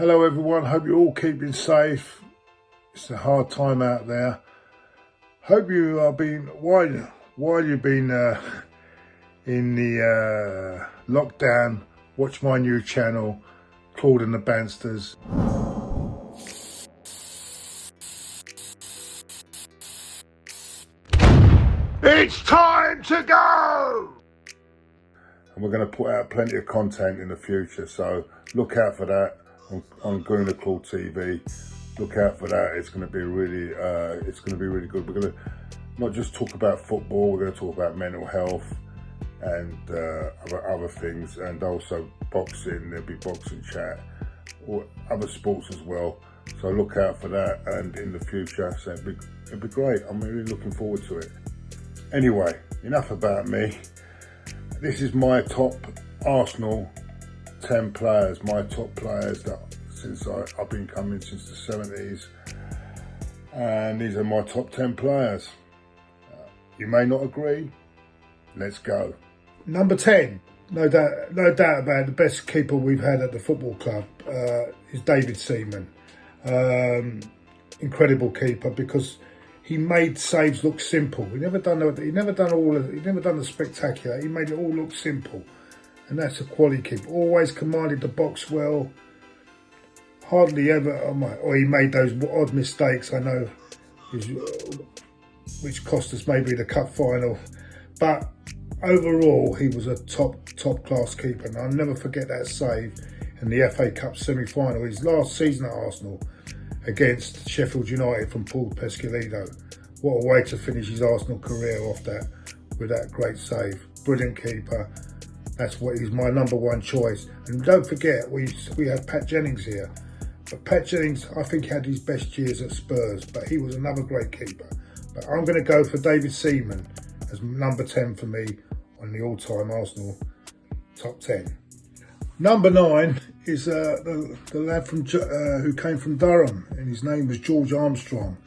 Hello everyone, hope you're all keeping safe. It's a hard time out there. Hope you are being, while you've been in the lockdown, watch my new channel, Claude and the Bansters. It's time to go! And we're going to put out plenty of content in the future, so look out for that on Green the Claude TV. Look out for that. It's going to be really, good. We're going to not just talk about football. We're going to talk about mental health and other things, and also boxing. There'll be boxing chat or other sports as well. So look out for that, and in the future, so it'd be great. I'm really looking forward to it. Anyway, enough about me. This is my top Arsenal 10 players, my top players that since I've been coming since the 70s, and these are my top 10 players. You may not agree. Let's go. Number 10, no doubt about it, the best keeper we've had at the football club is David Seaman. Incredible keeper because he made saves look simple. He never done the spectacular. He made it all look simple, and that's a quality keeper. Always commanded the box well. Hardly ever, or he made those odd mistakes. I know, which cost us maybe the cup final, but overall he was a top class keeper, and I'll never forget that save in the FA Cup semi-final, his last season at Arsenal, against Sheffield United from Paul Pescalino. What a way to finish his Arsenal career off that, with that great save. Brilliant keeper. That's what he's my number one choice. And don't forget, we had Pat Jennings here. But Pat Jennings, I think, had his best years at Spurs, but he was another great keeper. But I'm going to go for David Seaman as number 10 for me on the all-time Arsenal top 10. Number 9 is the lad from who came from Durham, and his name was George Armstrong.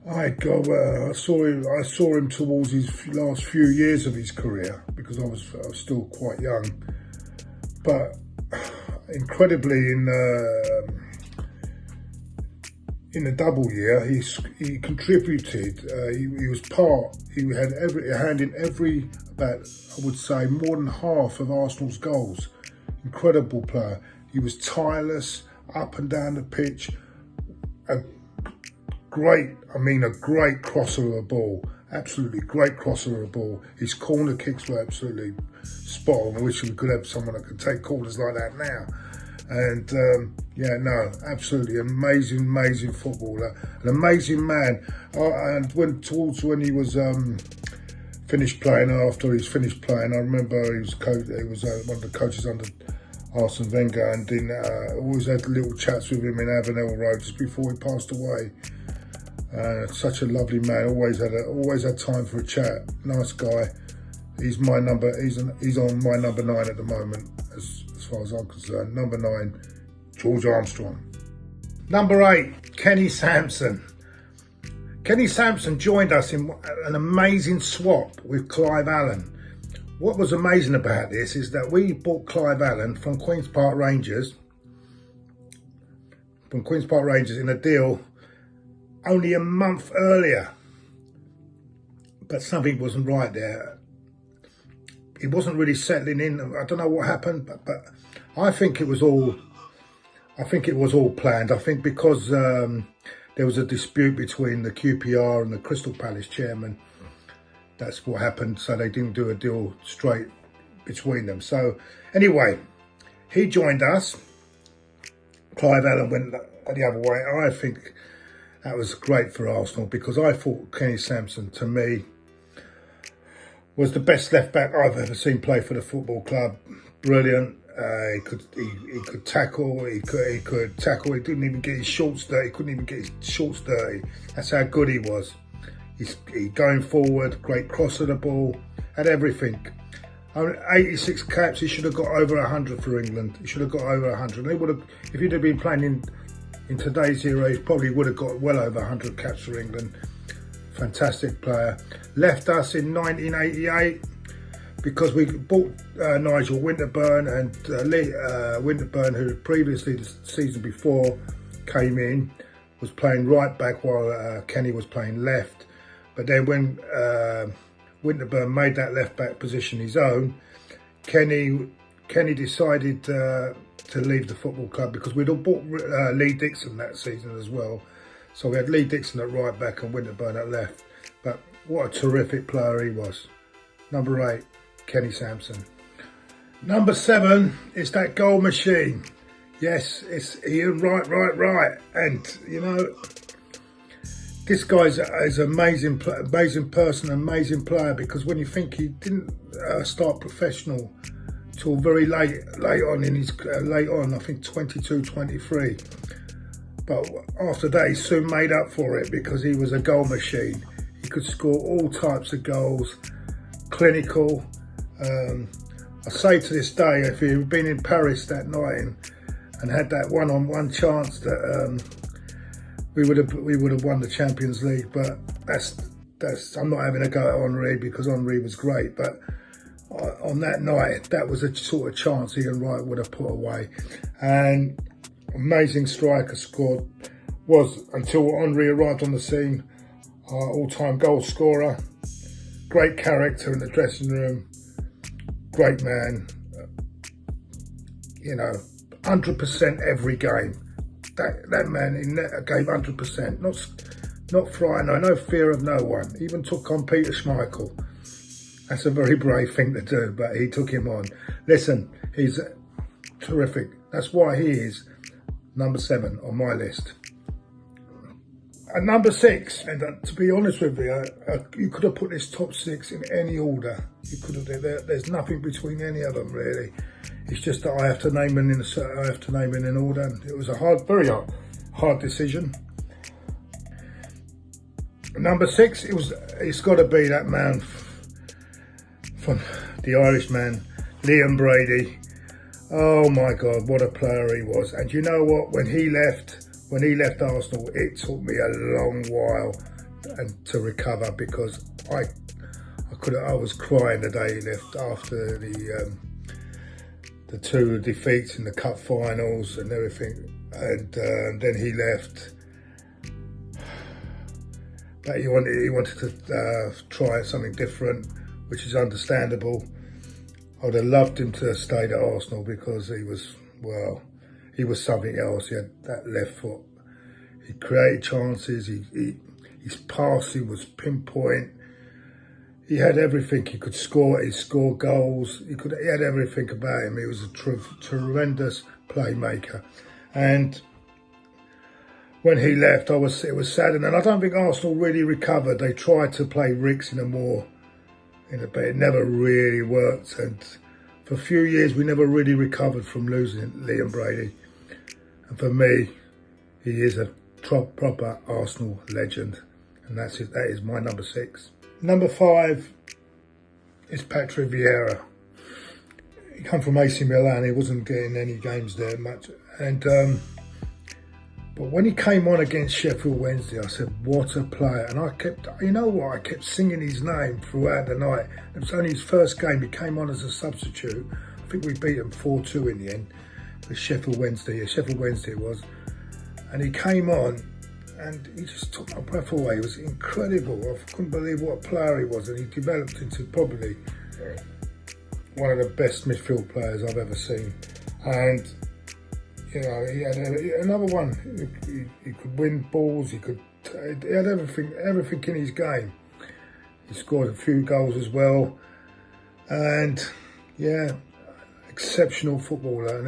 I saw him towards his last few years of his career because I was still quite young. But incredibly, in the double year, he contributed. He had a hand in every, about, I would say, more than half of Arsenal's goals. Incredible player. He was tireless, up and down the pitch. A great crosser of a ball. Absolutely great crosser of a ball. His corner kicks were absolutely spot on. I wish we could have someone that could take corners like that now. And absolutely amazing footballer, an amazing man. And when he was finished playing, after he's finished playing, I remember he was one of the coaches under Arsene Wenger, and always had little chats with him in Avenel Road just before he passed away. Such a lovely man. Always had time for a chat. Nice guy. He's on my number 9 at the moment, as far as I'm concerned. Number 9, George Armstrong. Number 8, Kenny Sampson. Kenny Sampson joined us in an amazing swap with Clive Allen. What was amazing about this is that we bought Clive Allen from Queen's Park Rangers in a deal only a month earlier. But something wasn't right there. He wasn't really settling in. I don't know what happened, but I think it was all planned. I think because there was a dispute between the QPR and the Crystal Palace chairman. That's what happened. So they didn't do a deal straight between them. So anyway, he joined us. Clive Allen went the other way. I think that was great for Arsenal because I thought Kenny Sampson, to me, was the best left back I've ever seen play for the football club. Brilliant. He could tackle. He could tackle. He didn't even get his shorts dirty. He couldn't even get his shorts dirty. That's how good he was. He's going forward. Great cross of the ball. Had everything. 86 caps. He should have got over 100 for England. He should have got over 100. He would have, if he'd have been playing in today's era, he probably would have got well over 100 caps for England. Fantastic player. Left us in 1988. because we bought Nigel Winterburn, and Winterburn, who previously the season before came in, was playing right back while Kenny was playing left. But then when Winterburn made that left back position his own, Kenny decided to leave the football club, because we'd all bought Lee Dixon that season as well. So we had Lee Dixon at right back and Winterburn at left. But what a terrific player he was. Number 8, Kenny Sampson. Number 7 is that goal machine. Yes, it's Ian right. And, you know, this guy's an amazing person, amazing player, because when you think he didn't start professional till very late on in his, I think 22, 23. But after that, he soon made up for it, because he was a goal machine. He could score all types of goals, clinical. I say to this day, if he'd been in Paris that night and had that one-on-one chance, that we would have won the Champions League. But that's I'm not having a go at Henry, because Henry was great, but on that night, that was a sort of chance Ian Wright would have put away. And amazing striker squad was, until Henry arrived on the scene, our all-time goal scorer, great character in the dressing room, great man, you know, 100% every game. That man gave 100%, not frightened, no fear of no one. Even took on Peter Schmeichel. That's a very brave thing to do, but he took him on. Listen, he's terrific. That's why he is number 7 on my list. At number 6, and to be honest with you, you could have put this top 6 in any order. You could have. There's nothing between any of them really. It's just that I have to name them in order. It was a very hard decision. Number 6, it's got to be that man from the Irishman, Liam Brady. Oh my God, what a player he was! And you know what? When he left Arsenal, it took me a long while to recover, because I was crying the day he left, after the 2 defeats in the cup finals and everything, and then he left. But he wanted to try something different, which is understandable. I would have loved him to have stayed at Arsenal, because he was something else. He had that left foot. He created chances. His passing was pinpoint. He had everything. He could score. He scored goals. He had everything about him. He was a tremendous playmaker. And when he left, it was saddening. And I don't think Arsenal really recovered. They tried to play Ricks but it never really worked. And for a few years, we never really recovered from losing Liam Brady. And for me, he is a proper Arsenal legend. And that's it. That is my number 6. Number 5 is Patrick Vieira. He come from AC Milan. He wasn't getting any games there much. And but when he came on against Sheffield Wednesday, I said, what a player. And I kept singing his name throughout the night. It was only his first game. He came on as a substitute. I think we beat him 4-2 in the end. With Sheffield Wednesday it was. And he came on, and he just took my breath away. It was incredible. I couldn't believe what a player he was. And he developed into probably one of the best midfield players I've ever seen. And you know, he had another one. He could win balls. He had everything in his game. He scored a few goals as well, and yeah, exceptional footballer.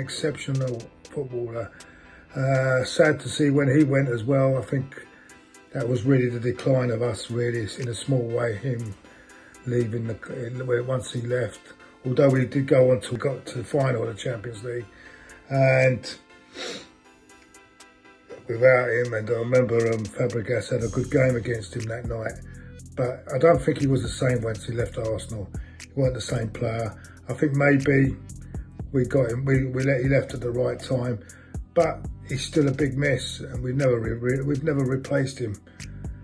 Sad to see when he went as well. I think that was really the decline of us. Really, in a small way, him leaving once he left. Although we did go on to got to the final of the Champions League, and without him, and I remember Fabregas had a good game against him that night, but I don't think he was the same once he left Arsenal. He wasn't the same player. I think maybe we got him. He left at the right time, but he's still a big miss, and we've never replaced him.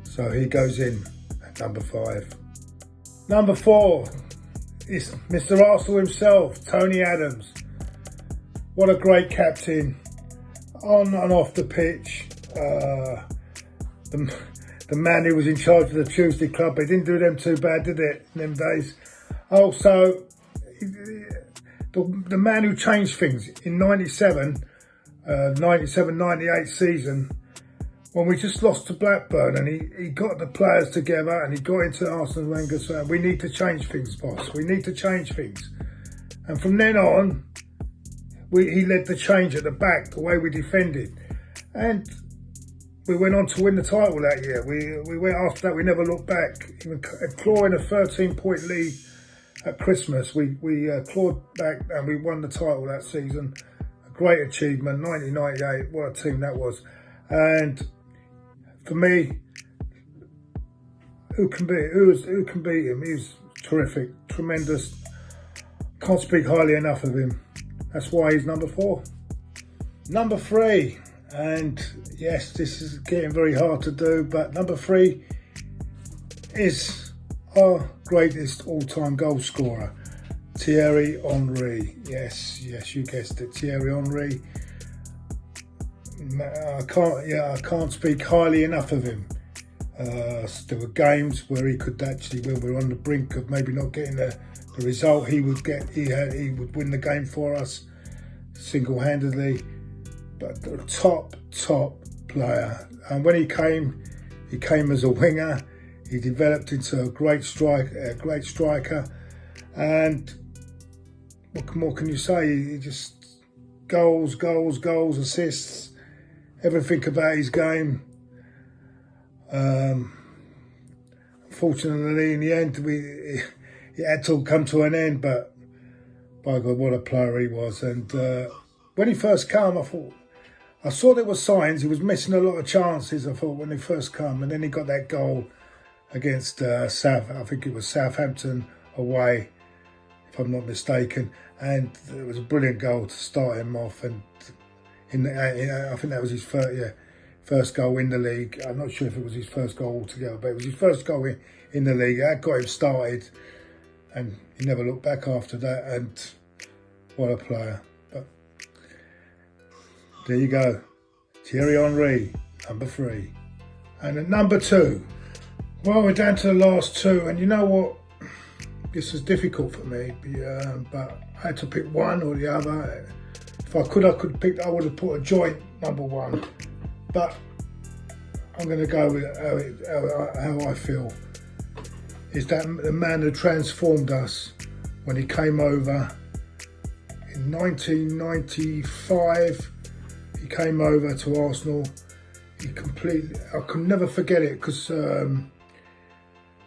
So he goes in at number 5. Number 4 It's Mr. Arsenal himself, Tony Adams. What a great captain, on and off the pitch. The man who was in charge of the Tuesday club, they didn't do them too bad, did it, in them days? Also, the man who changed things in 97-98 season, when we just lost to Blackburn, and he got the players together and he got into Arsenal and saying, we need to change things, boss. We need to change things. And from then on, he led the change at the back, the way we defended. And we went on to win the title that year. We went after that, we never looked back. Even clawing a 13-point lead at Christmas, we clawed back and we won the title that season. A great achievement, 1998, what a team that was. And for me, who can beat him? He was terrific, tremendous. Can't speak highly enough of him. That's why he's number 4. Number 3, and yes, this is getting very hard to do, but number 3 is our greatest all-time goal scorer, Thierry Henry. Yes, you guessed it, Thierry Henry. I can't speak highly enough of him. There were games where he could actually, when we were on the brink of maybe not getting the result, he would win the game for us single-handedly. But the top player. And when he came as a winger. He developed into a great striker. And what more can you say? He just goals, assists, everything about his game. Unfortunately, in the end, it had to come to an end, but by God, what a player he was. And when he first came, I saw there were signs. He was missing a lot of chances, I thought, when he first came. And then he got that goal against I think it was Southampton away, if I'm not mistaken. And it was a brilliant goal to start him off. And I think that was his first goal in the league. I'm not sure if it was his first goal altogether, but it was his first goal in the league. That got him started, and he never looked back after that. And what a player. But there you go, Thierry Henry, number 3. And at number 2, well, we're down to the last 2, and you know what? This was difficult for me, but I had to pick one or the other. If I could have put a joint number 1, but I'm going to go with how I feel. Is that the man who transformed us when he came over in 1995? He came over to Arsenal. I can never forget it, because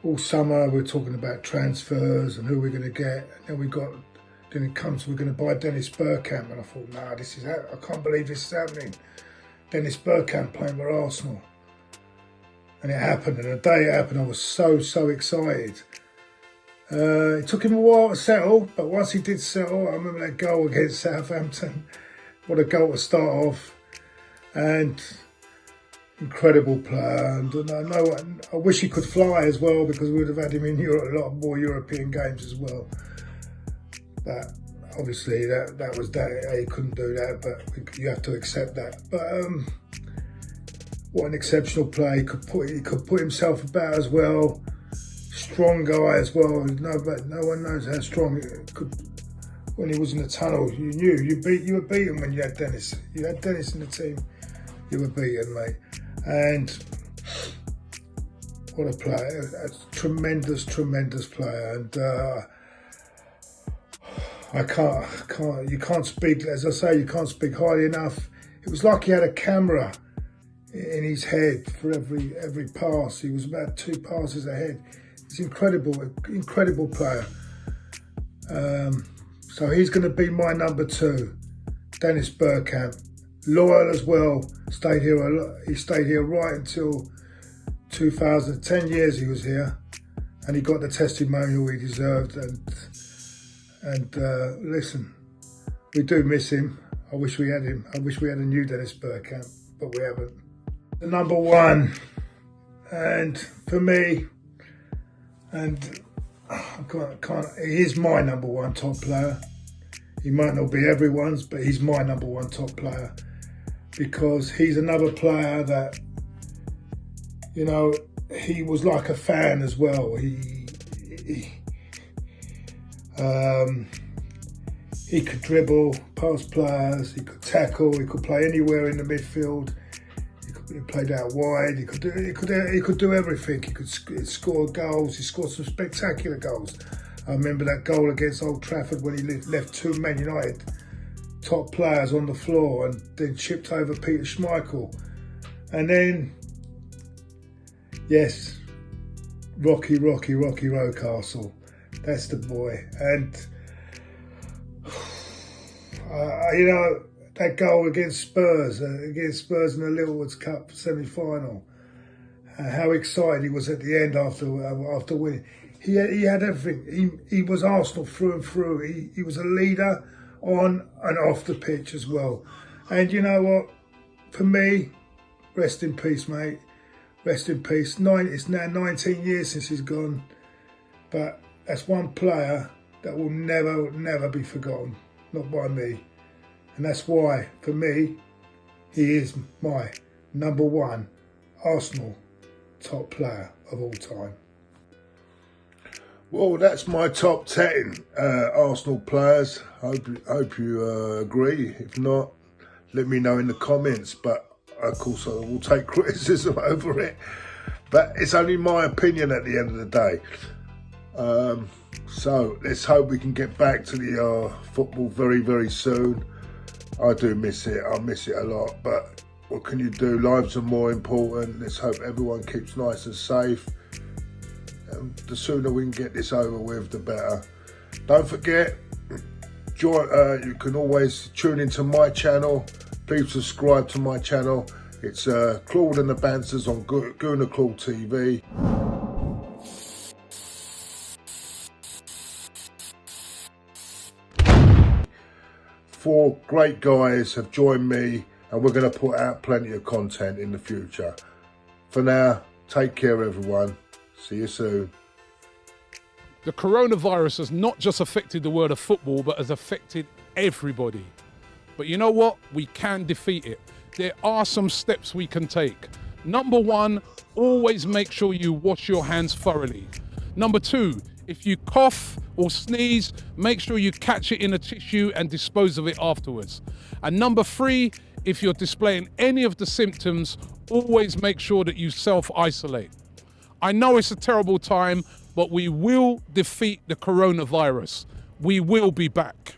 all summer we're talking about transfers and who we're going to get, and then it comes, we're going to buy Dennis Bergkamp, and I thought, nah, I can't believe this is happening. Dennis Bergkamp playing for Arsenal. And it happened, and the day it happened, I was so excited. It took him a while to settle, but once he did settle, I remember that goal against Southampton. What a goal to start off. And incredible player. And I wish he could fly as well, because we would have had him in Europe, a lot more European games as well. But obviously that was that. He couldn't do that, but you have to accept that. But what an exceptional play. He could put himself about as well. Strong guy as well. No one knows how strong he could. When he was in the tunnel, you knew you were beaten when you had Dennis. You had Dennis in the team, you were beaten, mate. And what a player! A tremendous player. And you can't speak, as I say, you can't speak highly enough. It was like he had a camera in his head for every pass. He was about 2 passes ahead. He's incredible player. So he's going to be my number 2, Dennis Bergkamp. Loyal as well. Stayed here a lot. He stayed here right until 2000. 10 years he was here, and he got the testimonial he deserved. And listen, we do miss him. I wish we had him. I wish we had a new Dennis Bergkamp, but we haven't. The number 1, and for me, and he is my number one top player. He might not be everyone's, but he's my number one top player, because he's another player that, you know, he was like a fan as well. He could dribble past players, he could tackle, he could play anywhere in the midfield. He played out wide. He could do everything. He could score goals. He scored some spectacular goals. I remember that goal against Old Trafford when he left two Man United top players on the floor and then chipped over Peter Schmeichel. And then, yes, Rocky Rocastle. That's the boy. And you know, that goal against Spurs in the Littlewoods Cup semi-final. How excited he was at the end after winning. He had everything. He was Arsenal through and through. He was a leader on and off the pitch as well. And you know what? For me, rest in peace, mate. Rest in peace. It's now 19 years since he's gone. But that's one player that will never be forgotten. Not by me. And that's why, for me, he is my number one Arsenal top player of all time. Well, that's my top 10 Arsenal players. Hope you agree. If not, let me know in the comments. But of course, I will take criticism over it. But it's only my opinion at the end of the day. So let's hope we can get back to the football very soon. I do miss it. I miss it a lot. But what can you do? Lives are more important. Let's hope everyone keeps nice and safe. The sooner we can get this over with, the better. Don't forget, you can always tune into my channel. Please subscribe to my channel. It's Claude and the Banters on Gooner Claude TV. Four great guys have joined me, and we're going to put out plenty of content in the future. For now, take care, everyone. See you soon. The coronavirus has not just affected the world of football, but has affected everybody. But you know what? We can defeat it. There are some steps we can take. Number one, always make sure you wash your hands thoroughly. Number two, if you cough or sneeze, make sure you catch it in a tissue and dispose of it afterwards. And number three, if you're displaying any of the symptoms, always make sure that you self-isolate. I know it's a terrible time, but we will defeat the coronavirus. We will be back.